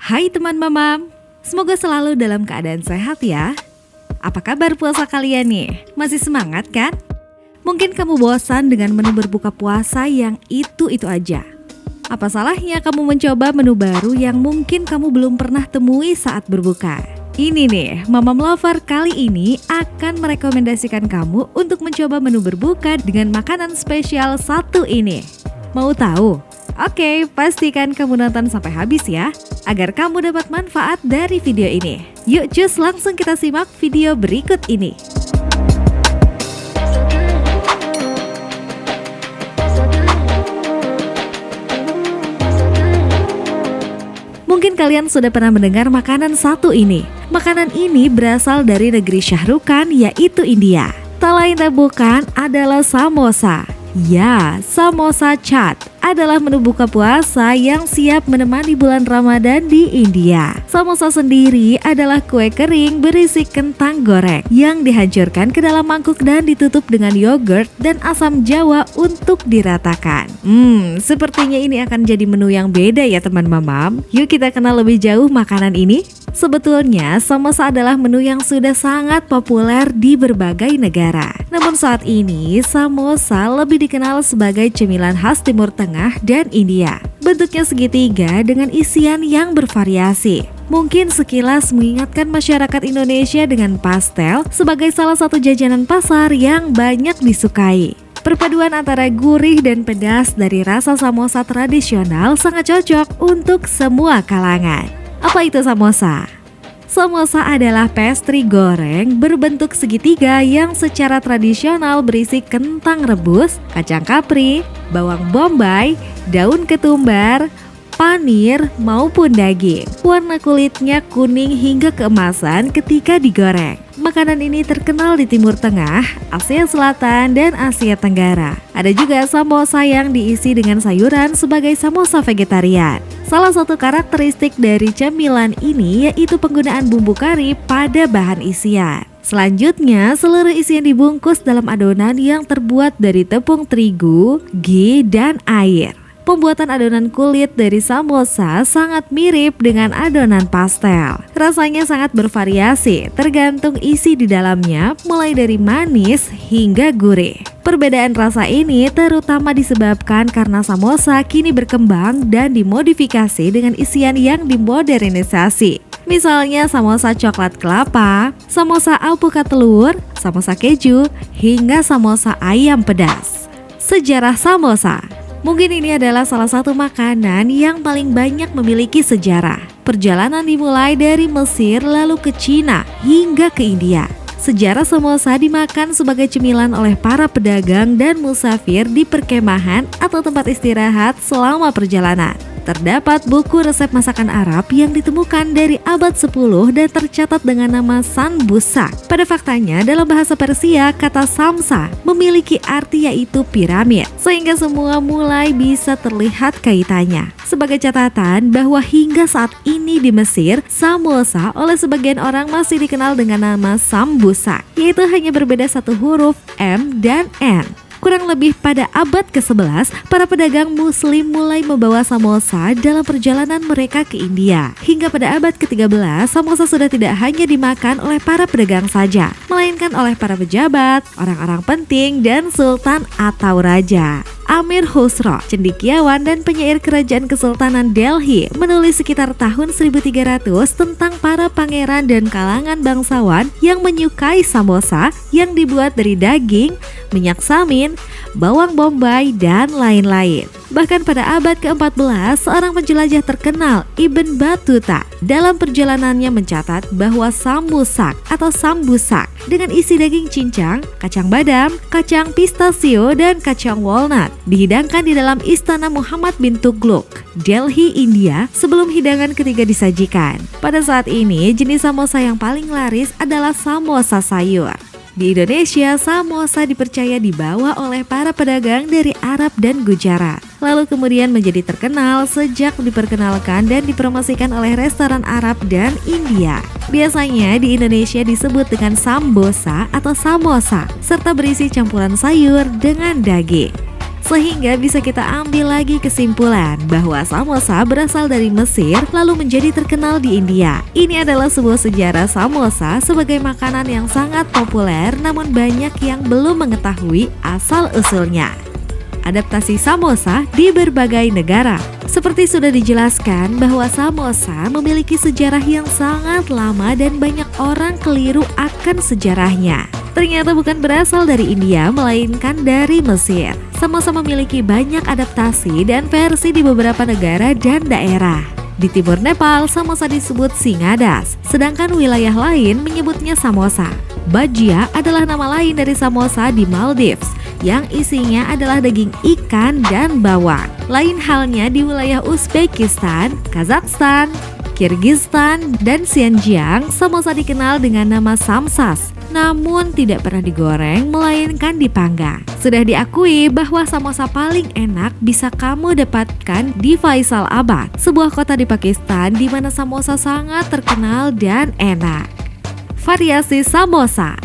Hai teman mamam, semoga selalu dalam keadaan sehat ya. Apa kabar puasa kalian nih? Masih semangat kan? Mungkin kamu bosan dengan menu berbuka puasa yang itu-itu aja. Apa salahnya kamu mencoba menu baru yang mungkin kamu belum pernah temui saat berbuka? Ini nih, Mamam Lover kali ini akan merekomendasikan kamu untuk mencoba menu berbuka dengan makanan spesial satu ini. Mau tahu? Oke, pastikan kamu nonton sampai habis ya, agar kamu dapat manfaat dari video ini. Yuk cus, langsung kita simak video berikut ini. Mungkin kalian sudah pernah mendengar makanan satu ini. Makanan ini berasal dari negeri Shah Rukh Khan, yaitu India. Tak lain tak bukan adalah samosa. Ya, samosa chaat adalah menu buka puasa yang siap menemani bulan Ramadan di India. Samosa sendiri adalah kue kering berisi kentang goreng yang dihancurkan ke dalam mangkuk dan ditutup dengan yogurt dan asam jawa untuk diratakan. Sepertinya ini akan jadi menu yang beda ya teman mamam. Yuk kita kenal lebih jauh makanan ini. Sebetulnya samosa adalah menu yang sudah sangat populer di berbagai negara. Namun saat ini samosa lebih dikenal sebagai cemilan khas Timur Tengah dan India. Bentuknya segitiga dengan isian yang bervariasi. Mungkin sekilas mengingatkan masyarakat Indonesia dengan pastel sebagai salah satu jajanan pasar yang banyak disukai. Perpaduan antara gurih dan pedas dari rasa samosa tradisional sangat cocok untuk semua kalangan. Apa itu samosa? Samosa adalah pastry goreng berbentuk segitiga yang secara tradisional berisi kentang rebus, kacang kapri, bawang bombay, daun ketumbar, panir maupun daging. Warna kulitnya kuning hingga keemasan ketika digoreng. Makanan ini terkenal di Timur Tengah, Asia Selatan, dan Asia Tenggara. Ada juga samosa yang diisi dengan sayuran sebagai samosa vegetarian. Salah satu karakteristik dari cemilan ini yaitu penggunaan bumbu kari pada bahan isian. Selanjutnya, seluruh isian dibungkus dalam adonan yang terbuat dari tepung terigu, ghee, dan air. Pembuatan adonan kulit dari samosa sangat mirip dengan adonan pastel. Rasanya sangat bervariasi, tergantung isi di dalamnya, mulai dari manis hingga gurih. Perbedaan rasa ini terutama disebabkan karena samosa kini berkembang dan dimodifikasi dengan isian yang dimodernisasi. Misalnya samosa coklat kelapa, samosa alpukat telur, samosa keju, hingga samosa ayam pedas. Sejarah samosa. Mungkin ini adalah salah satu makanan yang paling banyak memiliki sejarah. Perjalanan dimulai dari Mesir lalu ke Cina hingga ke India. Sejarah samosa dimakan sebagai cemilan oleh para pedagang dan musafir di perkemahan atau tempat istirahat selama perjalanan. Terdapat buku resep masakan Arab yang ditemukan dari abad 10 dan tercatat dengan nama sanbusak. Pada faktanya, dalam bahasa Persia, kata samsa memiliki arti yaitu piramid, sehingga semua mulai bisa terlihat kaitannya. Sebagai catatan bahwa hingga saat ini di Mesir, samosa oleh sebagian orang masih dikenal dengan nama sambusak, yaitu hanya berbeda satu huruf M dan N. Kurang lebih pada abad ke-11, para pedagang muslim mulai membawa samosa dalam perjalanan mereka ke India. Hingga pada abad ke-13, samosa sudah tidak hanya dimakan oleh para pedagang saja, melainkan oleh para pejabat, orang-orang penting, dan sultan atau raja. Amir Khusro, cendekiawan dan penyair kerajaan Kesultanan Delhi, menulis sekitar tahun 1300 tentang para pangeran dan kalangan bangsawan yang menyukai samosa yang dibuat dari daging, minyak samin, bawang bombay, dan lain-lain. Bahkan pada abad ke-14, seorang penjelajah terkenal, Ibn Battuta, dalam perjalanannya mencatat bahwa sambusak atau sambusak dengan isi daging cincang, kacang badam, kacang pistasio, dan kacang walnut dihidangkan di dalam istana Muhammad bin Tughlaq, Delhi, India, sebelum hidangan ketiga disajikan. Pada saat ini, jenis samosa yang paling laris adalah samosa sayur. Di Indonesia, samosa dipercaya dibawa oleh para pedagang dari Arab dan Gujarat. Lalu kemudian menjadi terkenal sejak diperkenalkan dan dipromosikan oleh restoran Arab dan India. Biasanya di Indonesia disebut dengan sambosa atau samosa, serta berisi campuran sayur dengan daging. Sehingga bisa kita ambil lagi kesimpulan bahwa samosa berasal dari Mesir lalu menjadi terkenal di India. Ini adalah sebuah sejarah samosa sebagai makanan yang sangat populer, namun banyak yang belum mengetahui asal-usulnya. Adaptasi samosa di berbagai negara. Seperti sudah dijelaskan bahwa samosa memiliki sejarah yang sangat lama dan banyak orang keliru akan sejarahnya. Ternyata bukan berasal dari India, melainkan dari Mesir. Samosa memiliki banyak adaptasi dan versi di beberapa negara dan daerah. Di timur Nepal, samosa disebut singadas, sedangkan wilayah lain menyebutnya samosa. Bajia adalah nama lain dari samosa di Maldives, yang isinya adalah daging ikan dan bawang. Lain halnya di wilayah Uzbekistan, Kazakhstan, Kirgistan, dan Xinjiang, samosa dikenal dengan nama samsas, namun tidak pernah digoreng melainkan dipanggang. Sudah diakui bahwa samosa paling enak bisa kamu dapatkan di Faisalabad, sebuah kota di Pakistan di mana samosa sangat terkenal dan enak. Variasi samosa.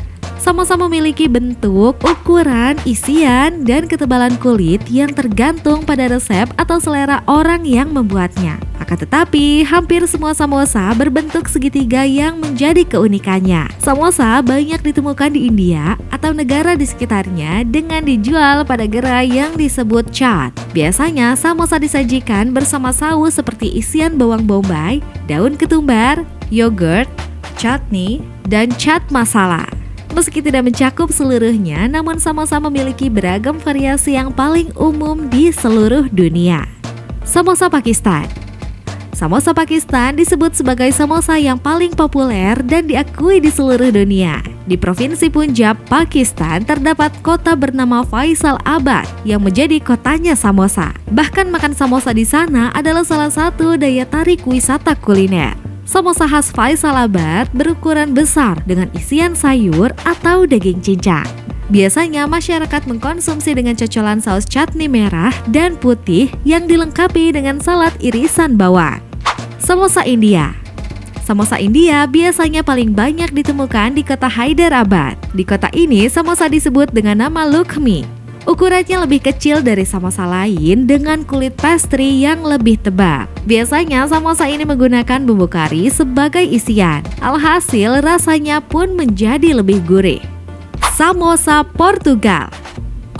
Samosa memiliki bentuk, ukuran, isian, dan ketebalan kulit yang tergantung pada resep atau selera orang yang membuatnya. Akan tetapi, hampir semua samosa berbentuk segitiga yang menjadi keunikannya. Samosa banyak ditemukan di India atau negara di sekitarnya dengan dijual pada gerai yang disebut chaat. Biasanya, samosa disajikan bersama saus seperti isian bawang bombay, daun ketumbar, yogurt, chutney, dan chaat masala. Meski tidak mencakup seluruhnya, namun samosa memiliki beragam variasi yang paling umum di seluruh dunia. Samosa Pakistan. Samosa Pakistan disebut sebagai samosa yang paling populer dan diakui di seluruh dunia. Di Provinsi Punjab, Pakistan, terdapat kota bernama Faisalabad yang menjadi kotanya samosa. Bahkan makan samosa di sana adalah salah satu daya tarik wisata kuliner. Samosa khas Faisalabad berukuran besar dengan isian sayur atau daging cincang. Biasanya masyarakat mengkonsumsi dengan cocolan saus chutney merah dan putih yang dilengkapi dengan salad irisan bawang. Samosa India. Samosa India biasanya paling banyak ditemukan di kota Hyderabad. Di kota ini, samosa disebut dengan nama Lukhmi. Ukurannya lebih kecil dari samosa lain dengan kulit pastry yang lebih tebal. Biasanya samosa ini menggunakan bumbu kari sebagai isian. Alhasil rasanya pun menjadi lebih gurih. Samosa Portugal.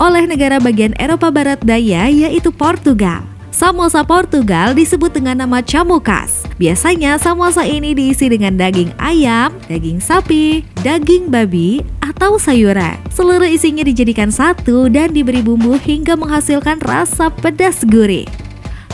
Oleh negara bagian Eropa Barat Daya yaitu Portugal. Samosa Portugal disebut dengan nama chamukas. Biasanya samosa ini diisi dengan daging ayam, daging sapi, daging babi, atau sayuran. Seluruh isinya dijadikan satu dan diberi bumbu hingga menghasilkan rasa pedas gurih.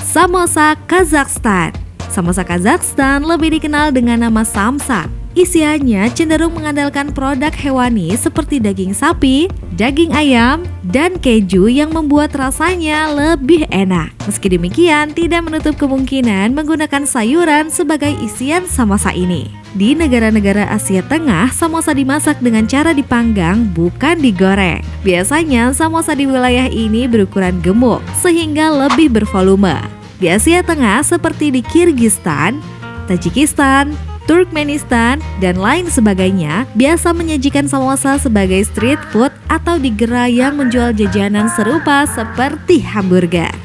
Samosa Kazakhstan. Samosa Kazakhstan lebih dikenal dengan nama samsa. Isiannya cenderung mengandalkan produk hewani seperti daging sapi, daging ayam, dan keju yang membuat rasanya lebih enak. Meski demikian, tidak menutup kemungkinan menggunakan sayuran sebagai isian samosa ini. Di negara-negara Asia Tengah, samosa dimasak dengan cara dipanggang, bukan digoreng. Biasanya, samosa di wilayah ini berukuran gemuk, sehingga lebih bervolume. Di Asia Tengah, seperti di Kirgistan, Tajikistan, Turkmenistan, dan lain sebagainya, biasa menyajikan samosa sebagai street food atau di gerai yang menjual jajanan serupa seperti hamburger.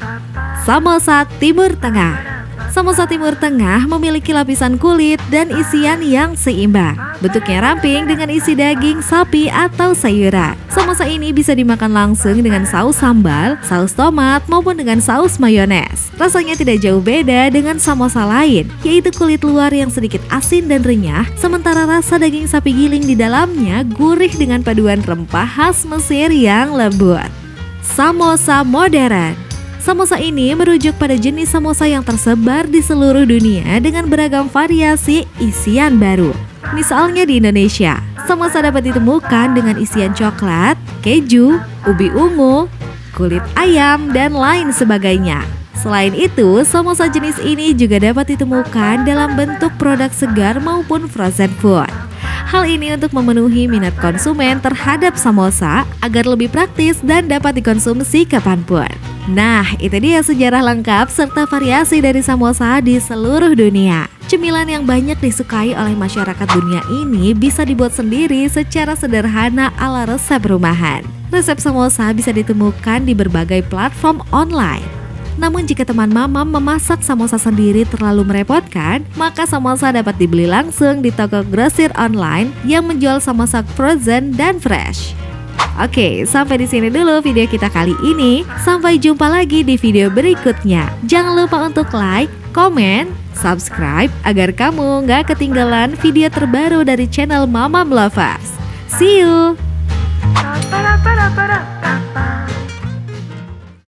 Samosa Timur Tengah. Samosa Timur Tengah memiliki lapisan kulit dan isian yang seimbang. Bentuknya ramping dengan isi daging sapi atau sayuran. Samosa ini bisa dimakan langsung dengan saus sambal, saus tomat, maupun dengan saus mayones. Rasanya tidak jauh beda dengan samosa lain, yaitu kulit luar yang sedikit asin dan renyah, sementara rasa daging sapi giling di dalamnya gurih dengan paduan rempah khas Mesir yang lembut. Samosa modern. Samosa ini merujuk pada jenis samosa yang tersebar di seluruh dunia dengan beragam variasi isian baru. Misalnya di Indonesia, samosa dapat ditemukan dengan isian coklat, keju, ubi ungu, kulit ayam, dan lain sebagainya. Selain itu, samosa jenis ini juga dapat ditemukan dalam bentuk produk segar maupun frozen food. Hal ini untuk memenuhi minat konsumen terhadap samosa agar lebih praktis dan dapat dikonsumsi kapanpun. Nah, itu dia sejarah lengkap serta variasi dari samosa di seluruh dunia. Cemilan yang banyak disukai oleh masyarakat dunia ini bisa dibuat sendiri secara sederhana ala resep rumahan. Resep samosa bisa ditemukan di berbagai platform online. Namun jika teman mamam memasak samosa sendiri terlalu merepotkan, maka samosa dapat dibeli langsung di toko grosir online yang menjual samosa frozen dan fresh. Oke, sampai di sini dulu video kita kali ini. Sampai jumpa lagi di video berikutnya. Jangan lupa untuk like, komen, subscribe agar kamu gak ketinggalan video terbaru dari channel Mamam Lovers. See you!